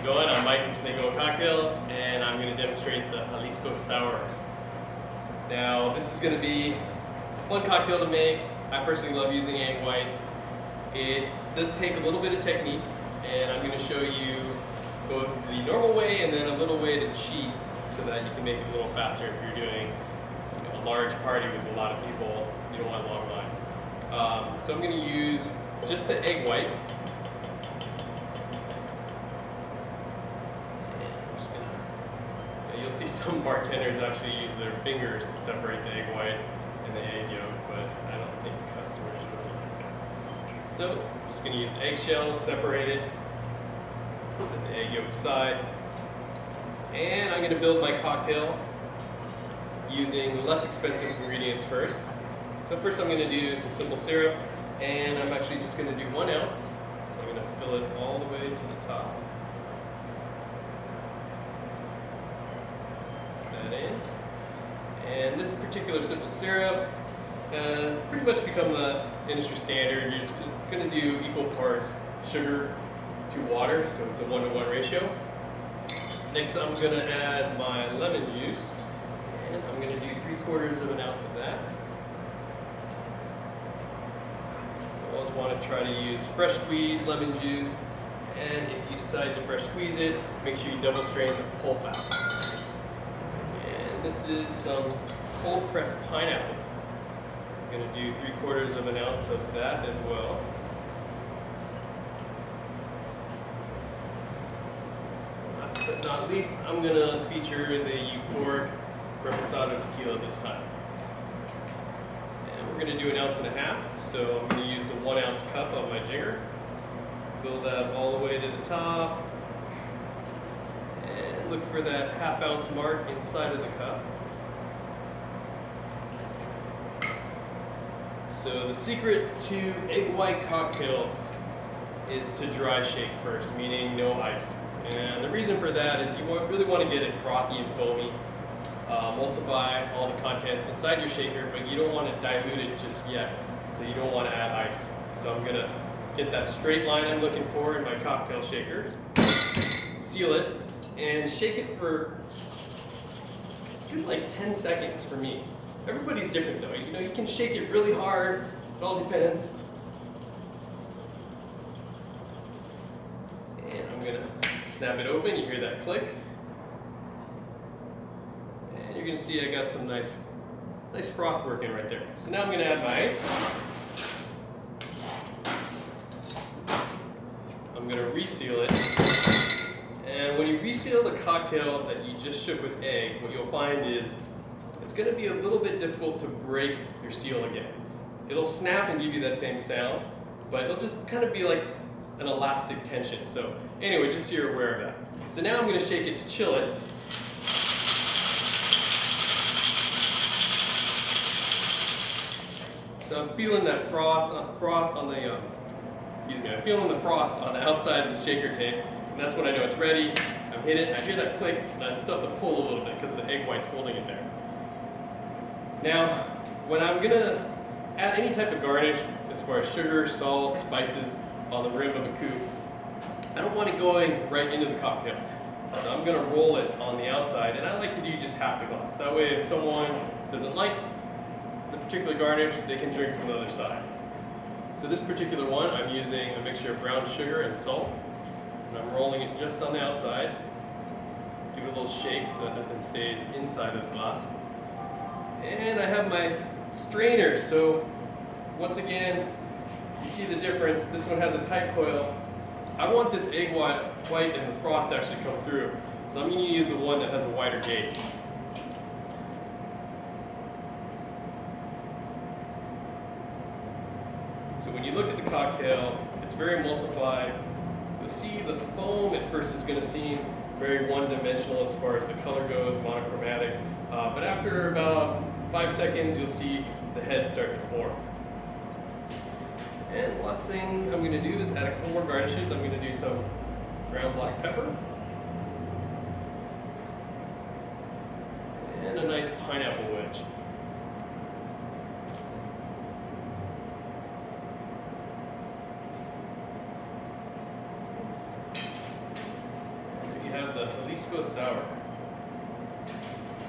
going? I'm Mike from Snake Oil Cocktail, and I'm going to demonstrate the Jalisco Sour. Now, this is going to be a fun cocktail to make. I personally love using egg whites. It does take a little bit of technique, and I'm going to show you both the normal way and then a little way to cheat so that you can make it a little faster if you're doing a large party with a lot of people. You don't want long lines. So I'm going to use just the egg white. You'll see some bartenders actually use their fingers to separate the egg white and the egg yolk, but I don't think customers really like that. So I'm just going to use the eggshells, separate it, set the egg yolk aside, and I'm going to build my cocktail using less expensive ingredients first. So first I'm going to do some simple syrup, and I'm actually just going to do 1 ounce. So I'm going to fill it all the way to the top. In. And this particular simple syrup has pretty much become the industry standard. You're just going to do equal parts sugar to water, so it's a 1-to-1 ratio. Next I'm going to add my lemon juice, and I'm going to do 3/4 of an ounce of that. You always want to try to use fresh squeezed lemon juice, and if you decide to fresh squeeze it, make sure you double strain the pulp out. This is some cold pressed pineapple. I'm going to do 3/4 of an ounce of that as well. Last but not least, I'm going to feature the U4RIK reposado tequila this time. And we're going to do 1.5 ounces. So I'm going to use the 1 ounce cup on my jigger. Fill that all the way to the top. Look for that 1/2 ounce mark inside of the cup. So the secret to egg white cocktails is to dry shake first, meaning no ice. And the reason for that is you really want to get it frothy and foamy, emulsify all the contents inside your shaker, but you don't want to dilute it just yet, so you don't want to add ice. So I'm going to get that straight line I'm looking for in my cocktail shakers, seal it, and shake it for good like 10 seconds for me. Everybody's different though. You know, you can shake it really hard. It all depends. And I'm gonna snap it open. You hear that click. And you're gonna see I got some nice froth working right there. So now I'm gonna add my ice. I'm gonna reseal it. And when you reseal the cocktail that you just shook with egg, what you'll find is it's going to be a little bit difficult to break your seal again. It'll snap and give you that same sound, but it'll just kind of be like an elastic tension. So anyway, just so you're aware of that. So now I'm going to shake it to chill it. So I'm feeling that froth on the, I'm feeling the frost on the outside of the shaker tank. And that's when I know it's ready. I'm hit it, I hear that click, and I still have to pull a little bit because the egg white's holding it there. Now, when I'm gonna add any type of garnish, as far as sugar, salt, spices on the rim of a coupe, I don't want it going right into the cocktail. So I'm gonna roll it on the outside, and I like to do just half the glass. That way if someone doesn't like the particular garnish, they can drink from the other side. So this particular one, I'm using a mixture of brown sugar and salt. And I'm rolling it just on the outside. Give it a little shake so that nothing stays inside of the glass. And I have my strainer. So once again, you see the difference. This one has a tight coil. I want this egg white and the froth to actually come through. So I'm going to use the one that has a wider gauge. So when you look at the cocktail, it's very emulsified. You'll see the foam at first is going to seem very one-dimensional as far as the color goes, monochromatic. But after about 5 seconds, you'll see the head start to form. And the last thing I'm going to do is add a couple more garnishes. I'm going to do some ground black pepper. And a nice pineapple wedge. Jalisco sour.